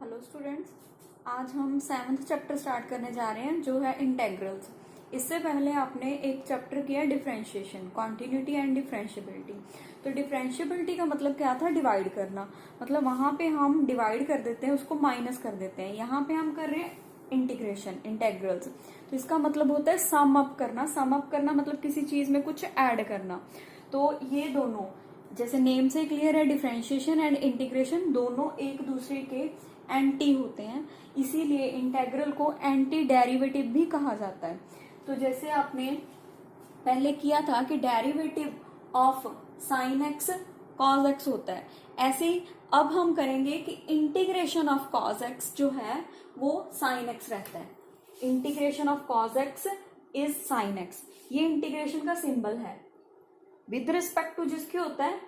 Hello students, आज हम 7th chapter start करने जा रहे हैं जो है इंटेग्रल्स। इससे पहले आपने एक चैप्टर किया डिफरेंशिएशन, कॉन्टिन्यूटी एंड डिफरेंशिएबिलिटी। तो डिफरेंशिएबिलिटी का मतलब क्या था? डिवाइड करना। मतलब वहां पे हम डिवाइड कर देते हैं, उसको माइनस कर देते हैं। यहाँ पे हम कर रहे हैं इंटीग्रेशन, इंटेग्रल्स। तो इसका मतलब होता है सम अप करना। सम अप करना मतलब किसी चीज में कुछ ऐड करना। तो ये दोनों, जैसे नेम से क्लियर है, डिफरेंशिएशन एंड इंटीग्रेशन दोनों एक दूसरे के एंटी होते हैं, इसीलिए इंटेग्रल को एंटी डेरिवेटिव भी कहा जाता है। तो जैसे आपने पहले किया था कि derivative of sine x cos x होता है, ऐसे ही अब हम करेंगे कि इंटीग्रेशन ऑफ कॉज एक्स जो है वो साइन एक्स रहता है। Integration of cos x is sine x. ये इंटीग्रेशन का सिंबल है। विद रिस्पेक्ट टू जिसके होता है,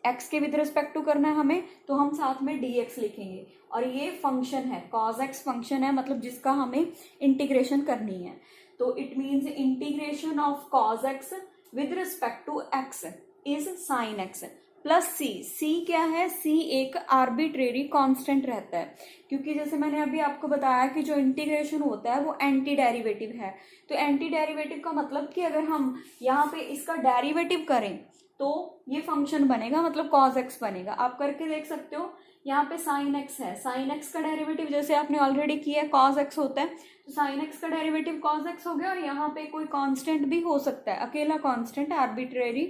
एक्स के विद रिस्पेक्ट टू करना है हमें, तो हम साथ में dx लिखेंगे। और ये फंक्शन है, cos x फंक्शन है, मतलब जिसका हमें इंटीग्रेशन करनी है। तो it means integration of cos x with respect to x is sin x plus c क्या है? c एक आर्बिट्रेरी कांस्टेंट रहता है, क्योंकि जैसे मैंने अभी आपको बताया कि जो इंटीग्रेशन होता है वो एंटी डेरिवेटिव है। तो एंटी डेरिवेटिव का मतलब कि अगर हम यहाँ पे इसका डेरिवेटिव करें तो ये फंक्शन बनेगा, मतलब cos x बनेगा। आप करके देख सकते हो, यहाँ पे sin x है, sin x का डेरिवेटिव जैसे आपने ऑलरेडी किया है cos x होता है, तो sin x का डेरिवेटिव cos x हो गया। और यहाँ पे कोई कांस्टेंट भी हो सकता है, अकेला कांस्टेंट आर्बिट्रेरी।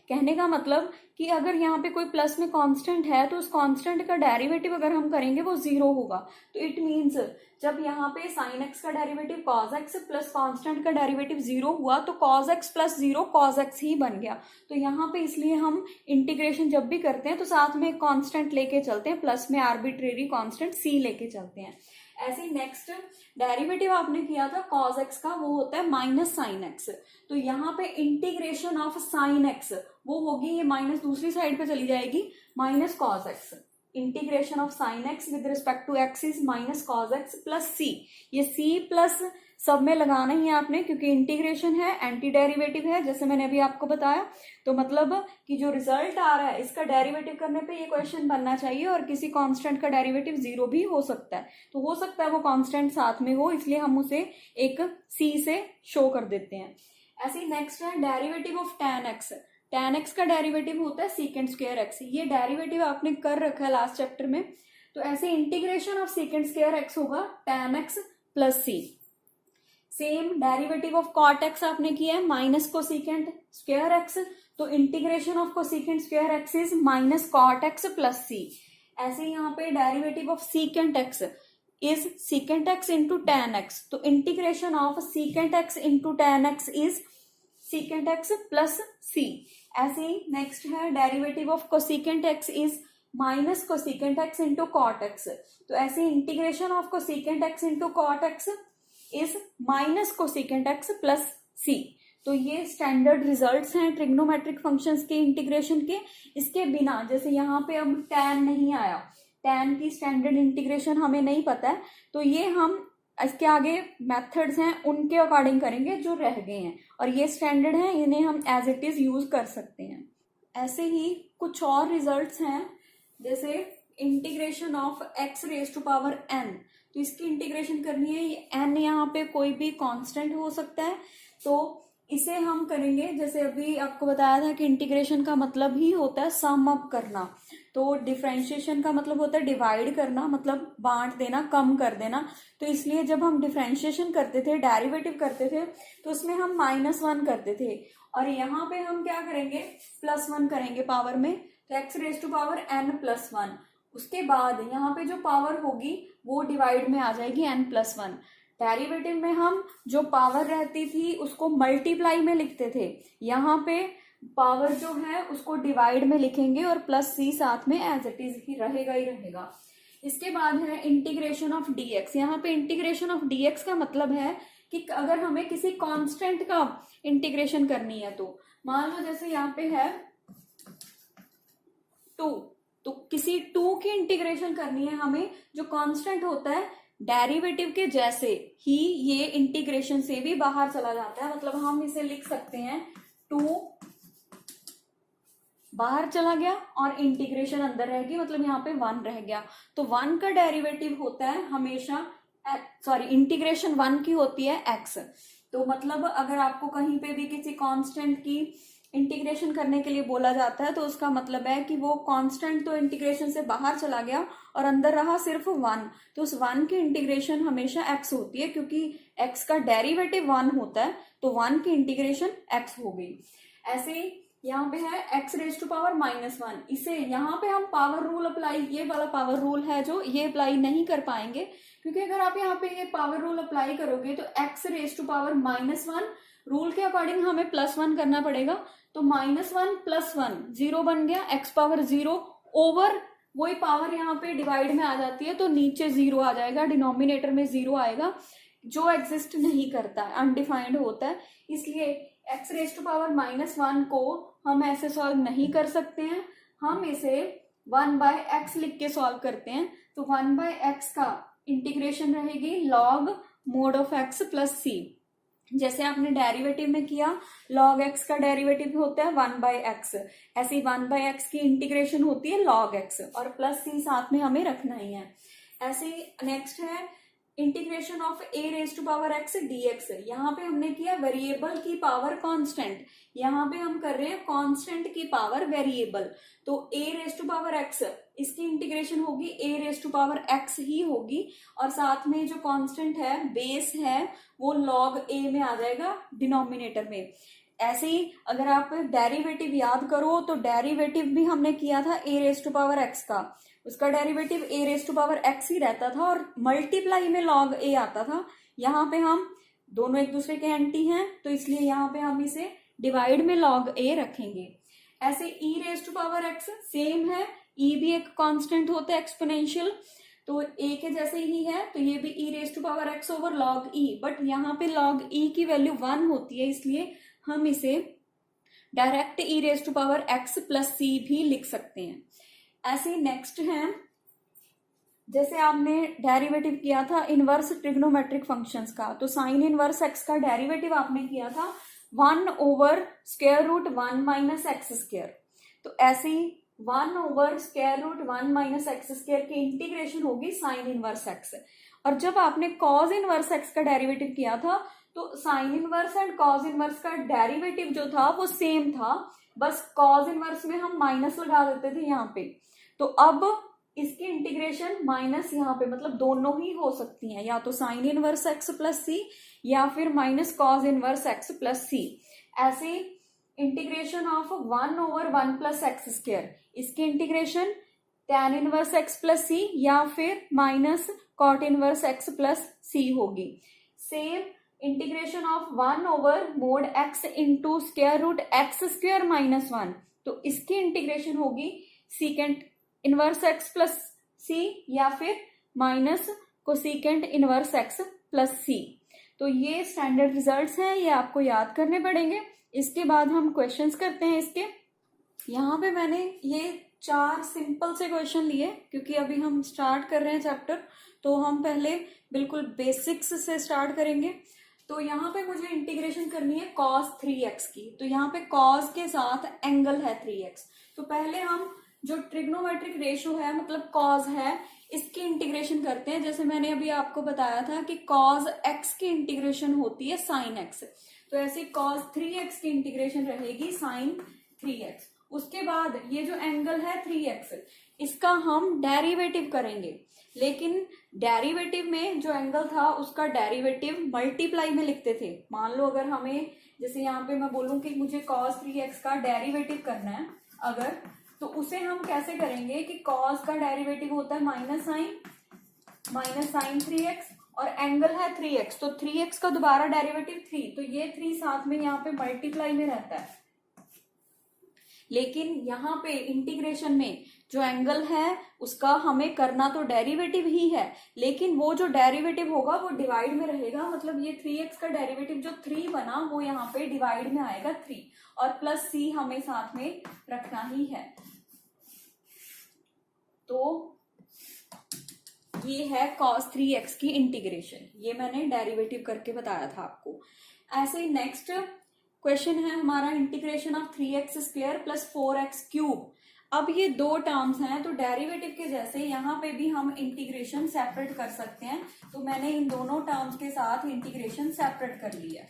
कहने का मतलब कि अगर यहाँ पे कोई प्लस में कांस्टेंट है तो उस कांस्टेंट का डेरिवेटिव अगर हम करेंगे वो 0 होगा। तो इट मीन्स जब यहाँ पे sin x का derivative cos x plus constant का डेरिवेटिव 0 हुआ तो cos x plus 0 cos x ही बन गया। तो यहाँ पे इसलिए हम इंटीग्रेशन जब भी करते हैं तो साथ में कांस्टेंट लेके चलते हैं, प्लस में आर्बिट्रेरी कांस्टेंट c लेके चलते हैं। ऐसे नेक्स्ट डेरिवेटिव आपने किया था cos x का, वो होता है माइनस साइन एक्स। तो यहाँ पे इंटीग्रेशन ऑफ साइन एक्स वो होगी, ये माइनस दूसरी साइड पे चली जाएगी, minus cos x। Integration of sine X with respect to X is minus cos x plus c। ये c प्लस सब में लगाना ही है आपने, क्योंकि इंटीग्रेशन है, एंटी डेरिवेटिव है, जैसे मैंने अभी आपको बताया। तो मतलब कि जो रिजल्ट आ रहा है इसका डेरिवेटिव करने पे ये क्वेश्चन बनना चाहिए। और किसी कांस्टेंट का डेरिवेटिव 0 भी हो सकता है, तो हो सकता है वो कांस्टेंट साथ में हो, इसलिए हम उसे एक c से शो कर देते हैं। ऐसे नेक्स्ट है derivative of tan x। tan x का डेरिवेटिव होता है सेकेंड स्क्वायर x। ये डेरिवेटिव आपने कर रखा है लास्ट चैप्टर में। तो ऐसे integration of second square x होगा tan x plus c। Same derivative of cot x आपने किया है, माइनस कोसेकेंट स्क्वायर x। तो integration of cosecant square x is minus cot x plus c। ऐसे यहाँ पे derivative of secant x is secant x into tan x। तो integration of secant x into tan x is secant x plus c। ऐसे ही next है derivative of cosecant x is minus cosecant x into cot x। तो ऐसे integration of cosecant x into cot x is minus cosecant x plus c। तो ये standard results हैं trigonometric functions के integration के। इसके बिना, जैसे यहाँ पे अब tan नहीं आया, tan की स्टैंडर्ड इंटीग्रेशन हमें नहीं पता है, तो ये हम इसके आगे मेथड्स हैं उनके अकॉर्डिंग करेंगे जो रह गए हैं, और ये स्टैंडर्ड हैं, इन्हें हम एज इट इज यूज कर सकते हैं। ऐसे ही कुछ और रिजल्ट्स हैं, जैसे integration of x raise to power n। तो इसकी इंटीग्रेशन करनी है, ये n यहाँ पे कोई भी कांस्टेंट हो सकता है, तो इसे हम करेंगे। जैसे अभी आपको बताया था कि इंटीग्रेशन का मतलब ही होता है सम अप करना, तो डिफरेंशिएशन का मतलब होता है डिवाइड करना, मतलब बांट देना, कम कर देना। तो इसलिए जब हम डिफरेंशिएशन करते थे, डेरिवेटिव करते थे, तो उसमें हम -1 करते थे, और यहाँ पे हम क्या करेंगे, +1 करेंगे पावर में। तो x raise to power n plus 1। उसके बाद यहाँ पे जो पावर होगी वो डिवाइड में आ जाएगी n+1। डेरिवेटिव में हम जो पावर रहती थी उसको मल्टीप्लाई में लिखते थे, यहाँ पे पावर जो है उसको डिवाइड में लिखेंगे, और प्लस c साथ में एज इट इज ही रहेगा। इसके बाद है इंटीग्रेशन ऑफ dx। यहाँ पे इंटीग्रेशन ऑफ dx का मतलब है कि अगर हमें किसी कांस्टेंट का इंटीग्रेशन करनी है, तो मान लो जैसे यहाँ पे है 2, तो किसी 2 की इंटीग्रेशन करनी है हमें, जो कांस्टेंट होता है डेरिवेटिव के जैसे ही ये इंटीग्रेशन से भी बाहर चला जाता है। मतलब हम इसे लिख सकते हैं 2 बाहर चला गया और इंटीग्रेशन अंदर रह गई, मतलब यहाँ पे 1 रह गया। तो 1 का डेरिवेटिव होता है हमेशा, सॉरी इंटीग्रेशन 1 की होती है x। तो मतलब अगर आपको कहीं पे भी किसी कांस्टेंट की इंटीग्रेशन करने के लिए बोला जाता है तो उसका मतलब है कि वो कांस्टेंट तो इंटीग्रेशन से बाहर चला गया और अंदर रहा सिर्फ 1। तो उस 1 की इंटीग्रेशन हमेशा x होती है, क्योंकि x का डेरिवेटिव 1 होता है, तो 1 की इंटीग्रेशन x हो गई। ऐसे यहाँ पे है x रेज टू पावर -1, इसे यहाँ पे हम पावर रूल अप्लाई, ये वाला पावर रूल है जो ये अप्लाई नहीं कर पाएंगे, क्योंकि अगर आप यहाँ पे ये पावर रूल अप्लाई करोगे तो x raise to power -1 rule के अकॉर्डिंग हमें +1 करना पड़ेगा। तो -1 + 1 0 बन गया, x पावर 0 ओवर वही पावर यहाँ पे डिवाइड में आ जाती है, तो नीचे 0 आ जाएगा, डिनोमिनेटर में 0 आएगा, जो एग्जिस्ट नहीं करता है, अनडिफाइंड होता है। इसलिए x रेज टू पावर -1 को हम ऐसे सॉल्व नहीं कर सकते हैं, हम इसे 1/x लिख के सॉल्व करते हैं। तो 1/x का इंटीग्रेशन रहेगी log mod of x + c। जैसे आपने डेरिवेटिव में किया, log x का डेरिवेटिव होता है 1/x, ऐसे ही 1/x की इंटीग्रेशन होती है log x, और +c साथ में हमें रखना ही है। ऐसे ही नेक्स्ट है integration of a raise to power x dx। यहाँ पे हमने किया वेरिएबल की पावर कांस्टेंट, यहाँ पे हम कर रहे हैं कांस्टेंट की पावर वेरिएबल। तो a raise to power x, इसकी इंटीग्रेशन होगी a raise to power x ही होगी, और साथ में जो कांस्टेंट है बेस है वो log a में आ जाएगा डिनोमिनेटर में। ऐसे ही अगर आप डेरिवेटिव याद करो तो डेरिवेटिव भी हमने किया था a raise to power x का, उसका derivative a raise to power x ही रहता था और मल्टीप्लाई में log a आता था। यहाँ पे हम दोनों एक दूसरे के एंटी हैं, तो इसलिए यहाँ पे हम इसे डिवाइड में log a रखेंगे। ऐसे e raise to power x same है, e भी एक कांस्टेंट होता है एक्सपोनेंशियल, तो a के जैसे ही है, तो ये भी e raise to power x over log e, but यहाँ पे log e की वैल्यू 1 होती है, इसलिए हम इसे direct e raise to power x + c भी लिख सकते हैं। ऐसे नेक्स्ट है, जैसे आपने डेरिवेटिव किया था इनवर्स ट्रिग्नोमेट्रिक फंक्शंस का, तो साइन इनवर्स x का डेरिवेटिव आपने किया था 1/√1 - x²। तो ऐसे ही 1/√1 - x² की इंटीग्रेशन होगी साइन इनवर्स x। और जब आपने कॉज इनवर्स x का डेरिवेटिव किया था तो sine inverse and cause inverse का डेरिवेटिव जो था वो सेम था, बस कॉज इनवर्स में हम माइनस लगा देते थे यहाँ पे। तो अब इसकी इंटीग्रेशन माइनस यहाँ पे, मतलब दोनों ही हो सकती हैं, या तो साइन इनवर्स x + c या फिर minus cos inverse x + c। ऐसे इंटीग्रेशन ऑफ 1/1 + x², इसकी integration tan inverse x + c या फिर minus cot inverse x + c होगी। Same integration of 1/mod x into √x² - 1, तो इसकी इंटीग्रेशन होगी सीकेंट इनवर्स x + c या फिर minus cosecant inverse x + c। तो ये स्टैंडर्ड रिजल्ट्स हैं, ये आपको याद करने पड़ेंगे। इसके बाद हम क्वेश्चंस करते हैं इसके। यहाँ पे मैंने ये 4 सिंपल से क्वेश्चन लिए, क्योंकि अभी हम स्टार्ट कर रहे हैं चैप्टर, तो हम पहले बिल्कुल बेसिक्स से स्टार्ट करेंगे। तो यहाँ पे मुझे इंटीग्रेशन करनी है cos 3x की, तो यहाँ पे cos के साथ एंगल है 3x। तो पहले हम जो ट्रिग्नोमेट्रिक रेशियो है, मतलब cos है, इसकी इंटीग्रेशन करते हैं। जैसे मैंने अभी आपको बताया था कि cos x की इंटीग्रेशन होती है sin x, तो ऐसे cos 3x की इंटीग्रेशन रहेगी sin 3x। उसके बाद ये जो एंगल है 3x, इसका हम डेरिवेटिव करेंगे, लेकिन डेरिवेटिव में जो एंगल था उसका डेरिवेटिव मल्टीप्लाई में लिखते थे। मान लो अगर हमें, जैसे यहाँ पे मैं बोलूं कि मुझे cos 3x का डेरिवेटिव करना है अगर, तो उसे हम कैसे करेंगे कि cos का डेरिवेटिव होता है माइनस साइन 3x और एंगल है 3x, तो 3x का दोबारा डेरिवेटिव 3, तो ये 3 साथ में यहाँ पे मल्टीप्लाई में रहता है। लेकिन यहाँ पे इंटीग्रेशन में जो एंगल है उसका हमें करना तो डेरिवेटिव ही है, लेकिन वो जो डेरिवेटिव होगा वो डिवाइड में रहेगा, मतलब ये 3x का डेरिवेटिव जो 3 बना वो यहाँ पे डिवाइड में आएगा 3, और +c हमें साथ में रखना ही है। तो ये है cos 3x की इंटीग्रेशन, ये मैंने डेरिवेटिव करके बताया था आपको। ऐसे ही नेक्स्ट क्वेश्चन है हमारा integration of 3x² plus 4x³ अब ये दो टर्म्स हैं तो डेरिवेटिव के जैसे यहाँ पे भी हम इंटीग्रेशन सेपरेट कर सकते हैं। तो मैंने इन दोनों टर्म्स के साथ इंटीग्रेशन सेपरेट कर लिया।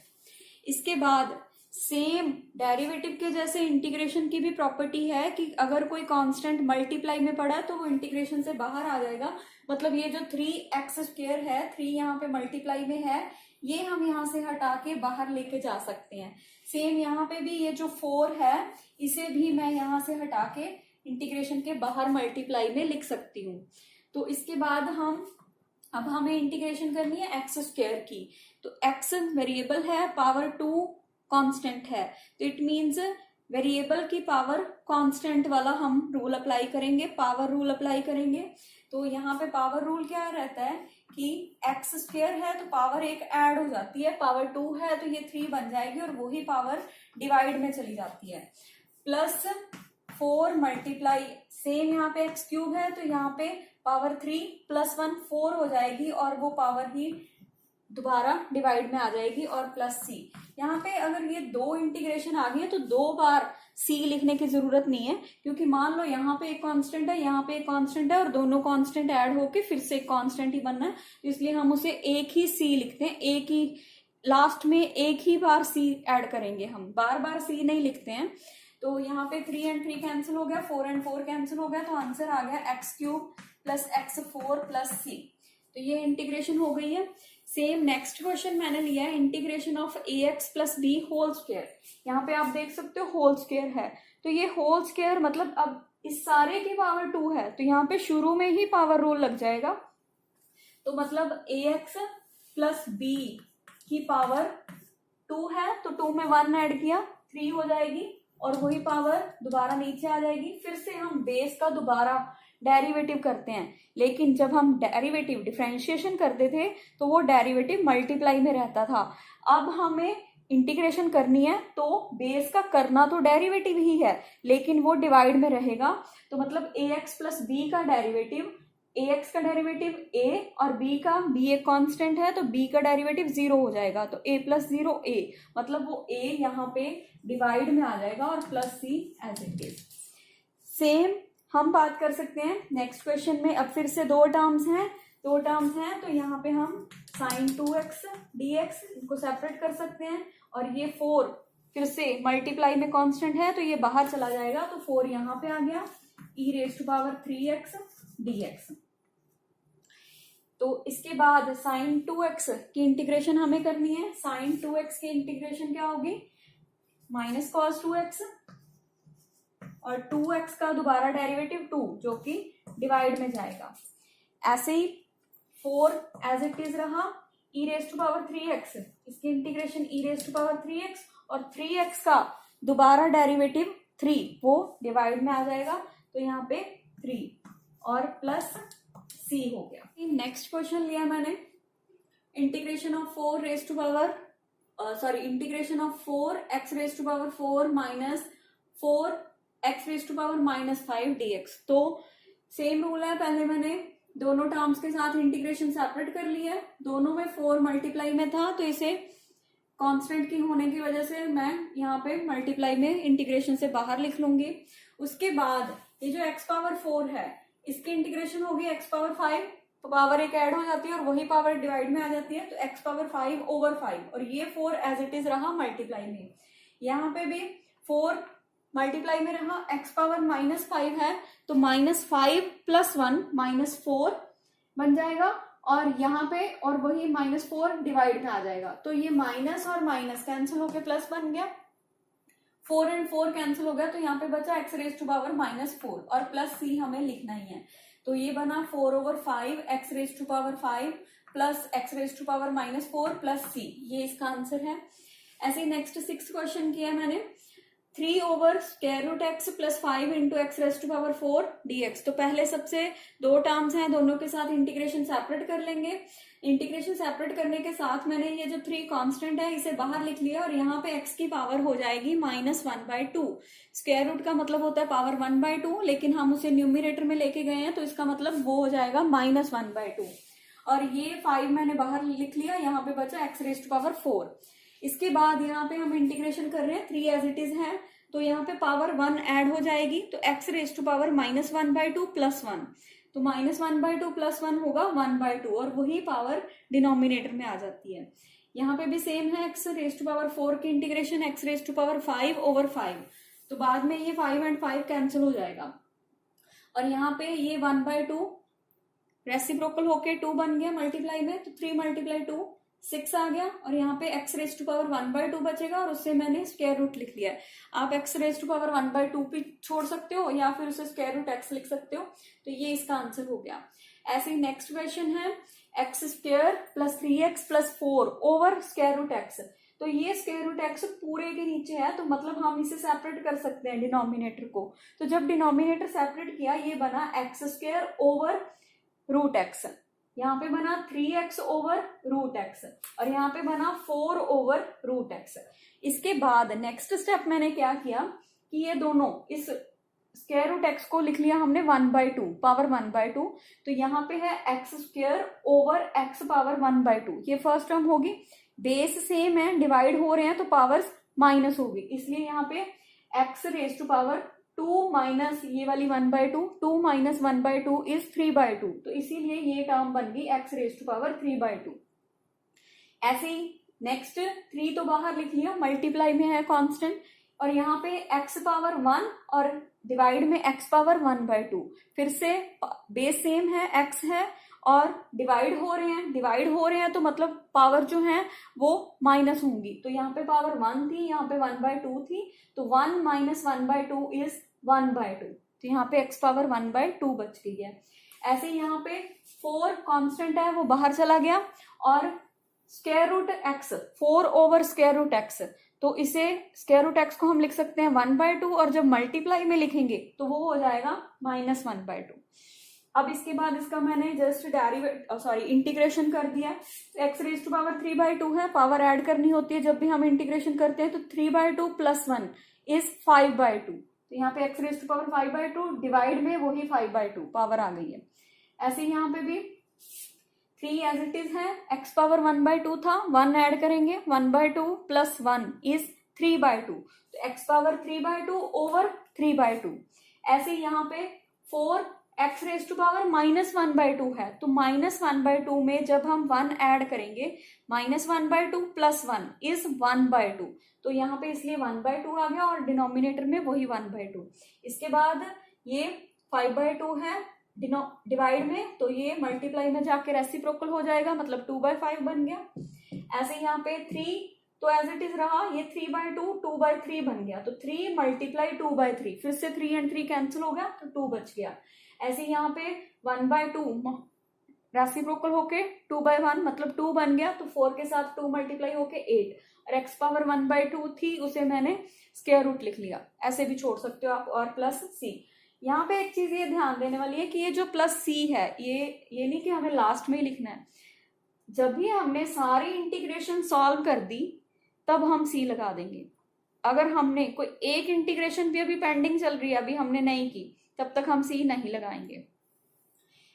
इसके बाद सेम डेरिवेटिव के जैसे इंटीग्रेशन की भी प्रॉपर्टी है कि अगर कोई कांस्टेंट मल्टीप्लाई में पड़ा है तो वो इंटीग्रेशन से बाहर आ जाएगा। मतलब ये जो 3x² है, 3 यहाँ पे मल्टीप्लाई में है, ये हम यहाँ से हटा के बाहर लेके जा सकते हैं। सेम यहाँ पे भी ये जो 4 है इसे भी मैं यहाँ से हटा के इंटीग्रेशन के बाहर मल्टीप्लाई में लिख सकती हूँ। तो इसके बाद अब हमें इंटीग्रेशन करनी है x² की। तो x वेरिएबल है, पावर 2 कांस्टेंट है, तो इट मींस वेरिएबल की पावर कांस्टेंट वाला हम रूल अप्लाई करेंगे, पावर रूल अप्लाई करेंगे। तो यहाँ पे पावर रूल क्या रहता है कि x² है तो पावर एक ऐड हो जाती है, पावर 2 है तो ये 3 बन जाएगी और वही पावर डिवाइड में चली जाती है। प्लस 4 मल्टीप्लाई सेम यहाँ पे x³ है तो यहाँ पे पावर 3 प्लस 1 4 हो जाएगी और वो पावर ही दोबारा डिवाइड में आ जाएगी और प्लस c। यहाँ पे अगर ये दो इंटीग्रेशन आ गई है तो 2 बार c लिखने की जरूरत नहीं है, क्योंकि मान लो यहाँ पे एक कांस्टेंट है, यहाँ पे एक कांस्टेंट है और दोनों कांस्टेंट ऐड होके फिर से एक कांस्टेंट ही बनना है, इसलिए हम उसे एक ही c लिखते हैं। एक ही लास्ट में एक ही बार c ऐड करेंगे, हम बार बार c नहीं लिखते हैं। तो यहाँ पे 3 and 3 कैंसिल हो गया, 4 and 4 कैंसिल हो गया, तो आंसर आ गया x³ plus x4 plus c। तो ये इंटीग्रेशन हो गई है। सेम नेक्स्ट क्वेश्चन मैंने लिया है integration of ax plus b whole square. यहाँ पे आप देख सकते हो होल स्क्वायर है, तो ये होल स्क्वायर मतलब अब इस सारे की पावर 2 है तो यहाँ पे शुरू में ही पावर रूल लग जाएगा। तो मतलब ax प्लस b की पावर 2 है तो 2 में 1 ऐड किया 3 हो जाएगी और वही पावर दोबारा नीचे आ जाएगी। फिर से हम बेस का दोबारा डेरिवेटिव करते हैं, लेकिन जब हम डेरिवेटिव डिफरेंशिएशन करते थे तो वो डेरिवेटिव मल्टीप्लाई में रहता था। अब हमें इंटीग्रेशन करनी है तो बेस का करना तो डेरिवेटिव ही है लेकिन वो डिवाइड में रहेगा। तो मतलब ax प्लस b का डेरिवेटिव, ax का डेरिवेटिव a और b एक कांस्टेंट है तो b का डेरिवेटिव 0 हो जाएगा। तो a प्लस 0 a, मतलब वो a यहाँ पे डिवाइड में आ जाएगा और plus c as it is. Same हम बात कर सकते हैं नेक्स्ट क्वेश्चन में। अब फिर से दो टर्म्स हैं तो यहाँ पे हम sin 2x dx इनको सेपरेट कर सकते हैं और ये 4 फिर से मल्टीप्लाई में कांस्टेंट है तो ये बाहर चला जाएगा, तो 4 यहाँ पे आ गया e⁻3x dx। तो इसके बाद sin 2x की इंटीग्रेशन हमें करनी है। sin 2x की इंटीग्रेशन क्या होगी, माइनस कॉस 2x और 2x का दोबारा डेरिवेटिव 2 जो कि डिवाइड में जाएगा। ऐसे ही 4 एज इट इज रहा, e⁻3x इसकी इंटीग्रेशन e⁻3x और 3x का दोबारा डेरिवेटिव 3 वो डिवाइड में आ जाएगा, तो यहाँ पे 3 और प्लस c हो गया। नेक्स्ट क्वेश्चन लिया मैंने integration of 4x⁴ minus 4x⁻5 dx। तो सेम रूल है, पहले मैंने दोनों टर्म्स के साथ इंटीग्रेशन सेपरेट कर लिया है। दोनों में 4 मल्टीप्लाई में था तो इसे कांस्टेंट की होने की वजह से मैं यहाँ पे मल्टीप्लाई में इंटीग्रेशन से बाहर लिख लूंगी। उसके बाद ये जो x⁴ है इसकी इंटीग्रेशन होगी x⁵, तो पावर एक ऐड हो जाती है और वही पावर डिवाइड में आ जाती है, तो x⁵/5 और ये 4 एज इट इज रहा मल्टीप्लाई में। यहाँ पे भी 4 मल्टीप्लाई में रहा, x⁻−5 है तो -5 + 1 -4 बन जाएगा और यहाँ पे और वही -4 डिवाइड में आ जाएगा, तो ये माइनस और माइनस कैंसिल होके प्लस बन गया। 4 and 4 कैंसिल हो गया तो यहाँ पे बचा x⁻4 और प्लस c हमें लिखना ही है, तो ये बना 4/5 x⁻5 plus x⁻4 plus c, ये इसका आंसर है। ऐसे नेक्स्ट 6th क्वेश्चन किया है मैंने 3/√x + 5 × x⁴ dx। तो पहले सबसे दो टर्म्स हैं, दोनों के साथ इंटीग्रेशन सेपरेट कर लेंगे। इंटीग्रेशन सेपरेट करने के साथ मैंने ये जो 3 कांस्टेंट है इसे बाहर लिख लिया और यहाँ पे x की पावर हो जाएगी -1/2। स्क्वायर रूट का मतलब होता है पावर 1/2, लेकिन हम उसे न्यूमरेटर में लेके गए हैं तो इसका मतलब वो हो जाएगा -1/2 और ये 5 मैंने बाहर लिख लिया, यहाँ पे बचा x⁻4। इसके बाद यहाँ पे हम इंटीग्रेशन कर रहे हैं, 3 एज इट इज है, तो यहाँ पे पावर 1 ऐड हो जाएगी, तो x रेज टू पावर -1/2 + 1, तो -1/2 + 1 होगा 1/2, और वही पावर डिनोमिनेटर में आ जाती है। यहाँ पे भी सेम है, x रेज टू पावर 4 की integration x raise to power 5/5, तो बाद में ये 5 और 5 कैंसिल हो जाएगा, और यहाँ पे ये 1/2 रेसिप्रोकल होके 2 बन गया मल्टीप्लाई में, तो 3 × 2 6 आ गया, और यहाँ पे x रेज टू पावर 1/2 बचेगा, और उससे मैंने स्क्वायर रूट लिख लिया है। आप x रेज टू पावर 1/2 भी छोड़ सकते हो या फिर उसे स्क्वायर रूट x लिख सकते हो, तो ये इसका आंसर हो गया। ऐसे ही नेक्स्ट क्वेश्चन है x² + 3x + 4 over square root x, तो ये स्क्वायर रूट x पूरे के नीचे है, तो मतलब हम इसे सेपरेट कर सकते हैं डिनोमिनेटर को, तो जब डिनोमिनेटर सेपरेट किया ये बना x² ओवर रूट x, यहाँ पे बना 3x ओवर रूट x, और यहाँ पे बना 4 ओवर रूट x। इसके बाद नेक्स्ट स्टेप मैंने क्या किया कि ये दोनों, इस स्क्वायर रूट x को लिख लिया हमने 1/2 पावर 1/2, तो यहाँ पे है x² ओवर x पावर 1/2, ये फर्स्ट टर्म होगी, बेस सेम है, डिवाइड हो रहे हैं तो पावर्स माइनस होगी, इसलिए यहाँ पे x raise to power 2 minus ये वाली 1/2, 2 - 1/2 इज 3/2, तो इसीलिए ये टर्म बन गई x रेज टू पावर 3/2। ऐसे ही नेक्स्ट 3 तो बाहर लिख लिया, मल्टीप्लाई में है कांस्टेंट, और यहाँ पे x पावर 1 और डिवाइड में x पावर 1/2, फिर से बेस सेम है, x है और डिवाइड हो रहे हैं तो मतलब पावर जो है वो माइनस होंगी, तो यहाँ पे पावर 1 थी, यहाँ पे 1/2 थी, तो 1 - 1/2 इज 1/2, तो यहाँ पे x पावर 1/2 बच गई है। ऐसे ही यहाँ पे 4 कांस्टेंट है वो बाहर चला गया, और square root x 4 over square root x, तो इसे स्क्वायर रूट x को हम लिख सकते हैं 1/2, और जब मल्टीप्लाई में लिखेंगे तो वो हो जाएगा -1/2। अब इसके बाद इसका मैंने जस्ट इंटीग्रेशन कर दिया, x रेज टू पावर 3/2 है, पावर ऐड करनी होती है जब भी हम इंटीग्रेशन करते हैं, तो 3/2 + 1 इज 5/2, तो यहाँ पे x raise to power 5/2 divide में वही 5/2 पावर आ गई है। ऐसे ही यहाँ पे भी 3 एज इट इज है, x पावर 1/2 था, 1 ऐड करेंगे, 1/2 + 1 इज 3/2, तो x पावर 3/2 ओवर 3/2। ऐसे ही यहाँ पे 4 x रेज टू पावर -1/2 है, तो -1/2 में जब हम 1 ऐड करेंगे, -1/2 + 1 इज 1/2, तो यहाँ पे इसलिए 1/2 आ गया, और डिनोमिनेटर में वही 1/2। इसके बाद ये 5/2 है डिवाइड में, तो ये मल्टीप्लाई में जाके रेसिप्रोकल हो जाएगा, मतलब 2/5 बन गया। ऐसे यहाँ पे 3 तो एज इट इज रहा, ये 3/2 2/3 बन गया, तो 3 × 2/3, फिर से 3 और 3 कैंसिल हो गया, तो 2 बच गया। ऐसे यहाँ पे 1/2 रेसिप्रोकल होके 2/1 मतलब 2 बन गया, तो 4 के साथ 2 मल्टीप्लाई होके 8, और x पावर 1/2 थी, उसे मैंने स्क्वायर रूट लिख लिया, ऐसे भी छोड़ सकते हो आप, और प्लस c। यहाँ पे एक चीज ये ध्यान देने वाली है कि ये जो प्लस c है, ये नहीं कि हमें लास्ट में ही लिखना है, जब भी हमने सारी इंटीग्रेशन सॉल्व कर दी तब हम c लगा देंगे। अगर हमने कोई एक इंटीग्रेशन भी अभी पेंडिंग चल रही है, अभी हमने नहीं की, तब तक हम c नहीं लगाएंगे।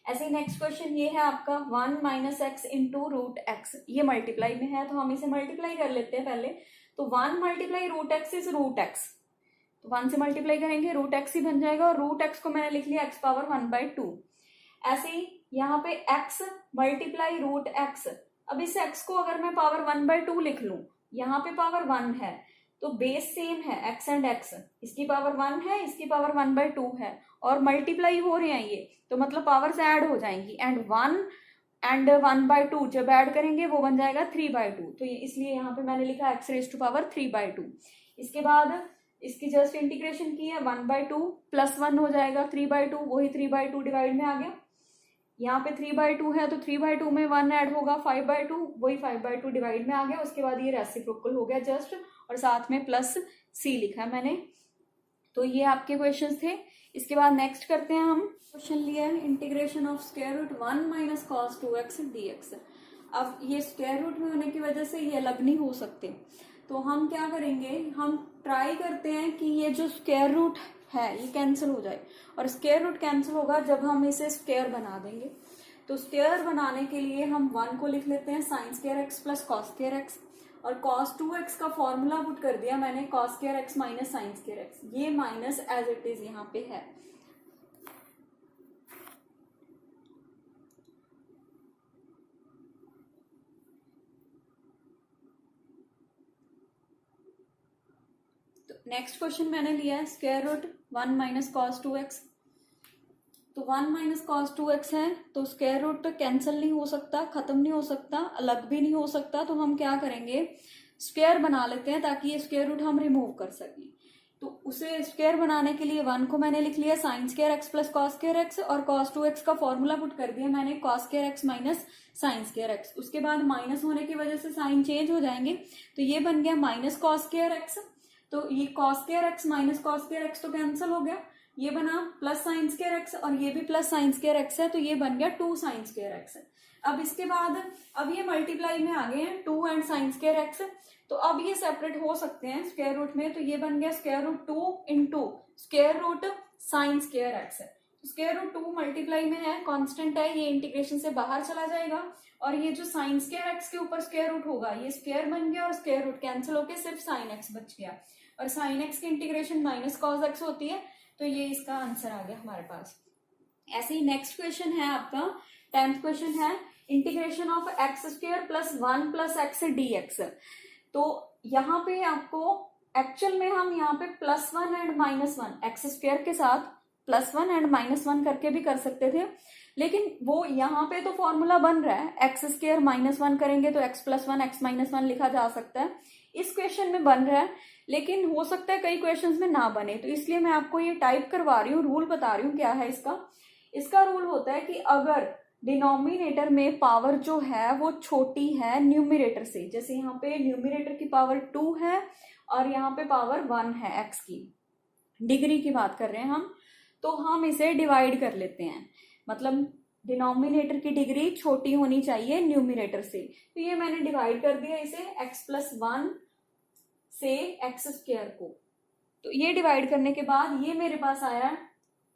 ऐसे नेक्स्ट क्वेश्चन ये है आपका 1 - x इंटू रूट एक्स, ये मल्टीप्लाई में है, तो हम इसे मल्टीप्लाई कर लेते हैं पहले। तो 1 × √x इज √x, तो 1 से मल्टीप्लाई करेंगे √x ही बन जाएगा, और √x को मैंने लिख लिया x पावर 1/2। ऐसे ही यहाँ पे x मल्टीप्लाई √x, अब इस x को अगर मैं पावर 1/2 लिख लूं, यहाँ पे पावर 1 है, तो बेस सेम है x एंड x, इसकी पावर 1 है, इसकी पावर 1/2 है, और मल्टीप्लाई हो रहे हैं ये, तो मतलब पावर्स ऐड हो जाएंगी, एंड 1 एंड 1/2 जब ऐड करेंगे वो बन जाएगा 3/2, तो इसलिए यहाँ पे मैंने लिखा x रेज टू पावर 3/2। इसके बाद इसकी जस्ट इंटीग्रेशन की है, 1/2 + 1 हो जाएगा 3/2, वही 3/2 डिवाइड में आ गया, यहाँ पे 3/2 है, तो 3/2 में 1 ऐड होगा 5/2, वही 5/2 डिवाइड में आ गया। उसके बाद ये रेसिप्रोकल हो गया जस्ट, और साथ में प्लस c लिखा है मैंने। तो ये आपके क्वेश्चंस थे। इसके बाद नेक्स्ट करते हैं, हम क्वेश्चन लिया है integration of square root 1 - cos 2x dx। अब ये स्क्वायर रूट में होने की वजह से ये अलग नहीं हो सकते, तो हम क्या करेंगे, हम ट्राई करते हैं कि ये जो स्क्वायर रूट है ये कैंसिल हो जाए, और स्क्वायर रूट कैंसिल होगा जब हम इसे स्क्वायर बना देंगे। तो स्क्वायर बनाने के लिए हम 1 को लिख लेते हैं sin² x + cos² x, और cos 2x का फॉर्मूला पुट कर दिया मैंने, cos square x minus sine square x, ये माइनस एज इट इज यहाँ पे है। नेक्स्ट क्वेश्चन मैंने लिया है square root 1 minus cos 2x। तो 1 माइनस कॉस 2x है, तो स्क्वायर रूट तो कैंसिल नहीं हो सकता, खत्म नहीं हो सकता, अलग भी नहीं हो सकता, तो हम क्या करेंगे, स्क्वायर बना लेते हैं ताकि ये स्क्वायर रूट हम रिमूव कर सकें। तो उसे स्क्वायर बनाने के लिए 1 को मैंने लिख लिया sign square x plus cos square x, और कॉस 2x का फॉर्मूला पुट कर दिया मैंने cos square x minus sign square x. उसके बाद माइनस होने की वजह से साइन चेंज हो जाएंगे, तो ये बन गया माइनस कॉस स्क्वायर एक्स। तो ये cos square x minus cos square x तो कैंसिल हो गया, ये बना प्लस साइन स्क्वायर एक्स, और ये भी प्लस साइन स्क्वायर एक्स है, तो ये बन गया 2 साइन स्क्वायर एक्स। अब इसके बाद अब ये मल्टीप्लाई में आ गए हैं 2 एंड साइन स्क्वायर एक्स, तो अब ये सेपरेट हो सकते हैं स्क्वायर रूट में, तो ये बन गया square root 2 into square root sine square x. Square root 2 multiply में है, कांस्टेंट है, ये इंटीग्रेशन से बाहर चला जाएगा, और ये जो साइन स्क्वायर एक्स के ऊपर स्क्वायर रूट होगा ये स्क्वायर बन गया, और स्क्वायर रूट कैंसिल होकर सिर्फ साइन एक्स बच गया, और साइन एक्स की इंटीग्रेशन माइनस कॉस एक्स होती है, तो ये इसका आंसर आ गया हमारे पास। ऐसे ही नेक्स्ट क्वेश्चन है आपका 10th क्वेश्चन है integration of x square plus 1 plus x dx। तो यहाँ पे आपको एक्चुअल में हम यहाँ पे +1 एंड -1 एक्स स्क्वायर के साथ +1 एंड -1 करके भी कर सकते थे, लेकिन वो यहाँ पे तो फॉर्मूला बन रहा है, एक्स स्क्वायर -1 करेंगे तो x + 1 x - 1 लिखा जा सकता है, इस क्वेश्चन में बन रहा है, लेकिन हो सकता है कई क्वेश्चंस में ना बने, तो इसलिए मैं आपको ये टाइप करवा रही हूँ, रूल बता रही हूँ क्या है इसका रूल होता है कि अगर डिनोमिनेटर में पावर जो है वो छोटी है न्यूमरेटर से, जैसे यहाँ पे न्यूमरेटर की पावर 2 है और यहाँ पे पावर 1 है, एक्स की डिग्री की बात कर रहे हैं हम, तो हम इसे डिवाइड कर लेते हैं, मतलब डिनोमिनेटर की डिग्री छोटी होनी चाहिए न्यूमरेटर से, तो ये मैंने डिवाइड कर दिया इसे x + 1 से एक्स स्क्वायर को। तो ये डिवाइड करने के बाद ये मेरे पास आया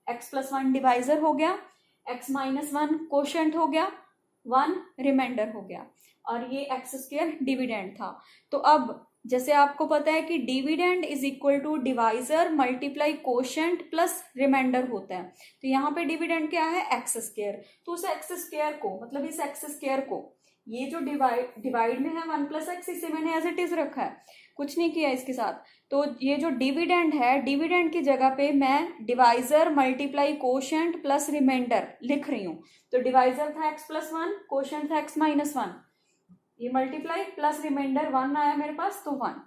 x + 1 डिवाइजर हो गया, x - 1 कोशेंट हो गया, 1 रिमाइंडर हो गया, और ये एक्स स्क्वायर डिविडेंड था। तो अब जैसे आपको पता है कि dividend is equal to divisor multiply quotient plus remainder होता है, तो यहाँ पे डिविडेंड क्या है एक्स स्क्वायर, तो उस एक्स स्क्वायर को मतलब इस एक्स स्क्वायर को, ये जो डिवाइड में है 1 + x, इसे मैंने एज इट इज रखा है, कुछ नहीं किया इसके साथ, तो ये जो डिविडेंड है डिविडेंड की जगह पे मैं divisor multiply quotient plus remainder लिख रही हूँ। तो डिवाइजर था x + 1, कोशेंट था x - 1, ये मल्टीप्लाई प्लस रिमाइंडर 1 आया मेरे पास, तो 1।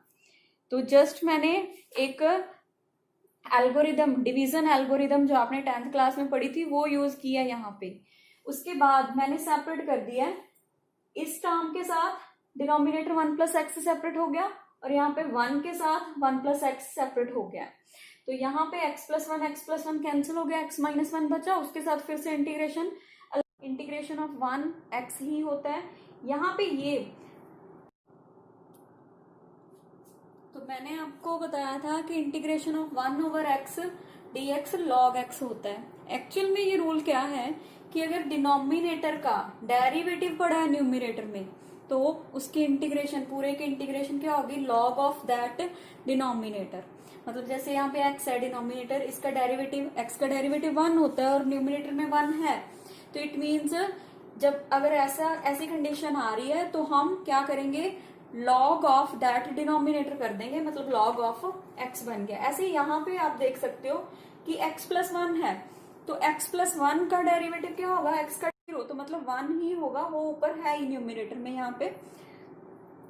तो जस्ट मैंने एक एल्गोरिदम, डिवीजन एल्गोरिदम जो आपने 10th क्लास में पढ़ी थी वो यूज किया यहाँ पे। उसके बाद मैंने सेपरेट कर दिया इस टर्म के साथ, डिनोमिनेटर 1 + x सेपरेट हो गया, और यहाँ पे 1 के साथ 1 + x सेपरेट हो गया, तो यहाँ पे x + 1 कैंसिल हो गया, x - 1 बचा, उसके साथ फिर से इंटीग्रेशन ऑफ 1 x ही होता है। यहाँ पे ये तो मैंने आपको बताया था कि integration of 1/x dx log x होता है। एक्चुअल में ये रूल क्या है कि अगर डिनोमिनेटर का डेरिवेटिव पड़ा है न्यूमरेटर में, तो उसकी इंटीग्रेशन, पूरे की इंटीग्रेशन क्या होगी, लॉग ऑफ दैट डिनोमिनेटर। मतलब जैसे यहाँ पे x है डिनोमिनेटर, इसका डेरिवेटिव, x का डेरिवेटिव 1 होता है और न्यूमरेटर में 1 है, तो इट मीन्स जब अगर ऐसी कंडीशन आ रही है तो हम क्या करेंगे, लॉग ऑफ दैट डिनोमिनेटर कर देंगे, मतलब लॉग ऑफ x बन गया। ऐसे यहाँ पे आप देख सकते हो कि x + 1 है, तो x + 1 का डेरिवेटिव क्या होगा, x का 0, तो मतलब 1 ही होगा, वो ऊपर है ही न्यूमरेटर में यहाँ पे,